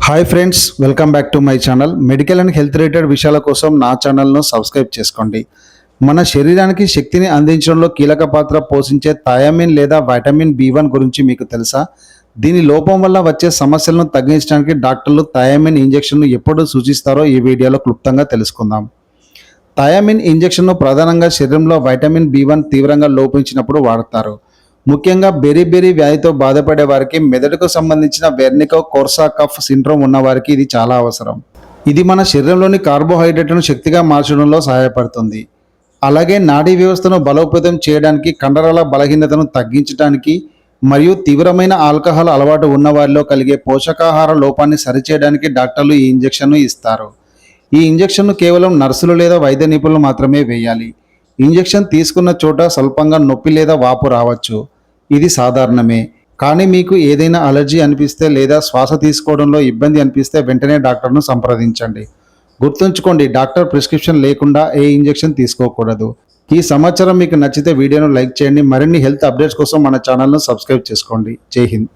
Hi friends, welcome back to my channel. Medical and health related విషయాల కోసం నా ఛానల్ను సబ్స్క్రైబ్ చేసుకోండి. మన శరీరానికి శక్తిని అందించడంలో కీలక పాత్ర పోషించే థయామిన్ లేదా వైటమిన్ B1 గురించి మీకు తెలుసా? దీని లోపం వల్ల వచ్చే సమస్యలను తగ్గించడానికి డాక్టర్లు థయామిన్ ఇంజెక్షన్ను ఎప్పుడు సూచిస్తారో ఈ వీడియోలో క్లుప్తంగా తెలుసుకుందాం. థయామిన్ ఇంజెక్షన్ను ప్రధానంగా శరీరంలో వైటమిన్ B1 తీవ్రంగా లోపించినప్పుడు వాడతారు. ముఖ్యంగా బెరీ వ్యాధితో బాధపడే వారికి, మెదడుకు సంబంధించిన వెర్నికో కోర్సాకఫ్ సిండ్రోమ్ ఉన్నవారికి ఇది చాలా అవసరం. ఇది మన శరీరంలోని కార్బోహైడ్రేట్లను శక్తిగా మార్చడంలో సహాయపడుతుంది. అలాగే నాడీ వ్యవస్థను బలోపేతం చేయడానికి, కండరాల బలహీనతను తగ్గించడానికి మరియు తీవ్రమైన ఆల్కహాల్ అలవాటు ఉన్న వారిలో కలిగే పోషకాహార లోపాన్ని సరిచేయడానికి డాక్టర్లు ఈ ఇంజెక్షన్ను ఇస్తారు. ఈ ఇంజెక్షన్ను కేవలం నర్సులు లేదా వైద్య నిపుణులు మాత్రమే వేయాలి. ఇంజెక్షన్ తీసుకున్న చోట స్వల్పంగా నొప్పి లేదా వాపు రావచ్చు. ఇది సాధారణమే. కానీ మీకు ఏదైనా అలర్జీ అనిపిస్తే లేదా శ్వాస తీసుకోవడంలో ఇబ్బంది అనిపిస్తే వెంటనే డాక్టర్ను సంప్రదించండి. గుర్తుంచుకోండి, డాక్టర్ ప్రిస్క్రిప్షన్ లేకుండా ఏ ఇంజెక్షన్ తీసుకోకూడదు. ఈ సమాచారం మీకు నచ్చితే వీడియోను లైక్ చేయండి. మరిన్ని హెల్త్ అప్డేట్స్ కోసం మన ఛానల్ను సబ్స్క్రైబ్ చేసుకోండి. జై హింద్.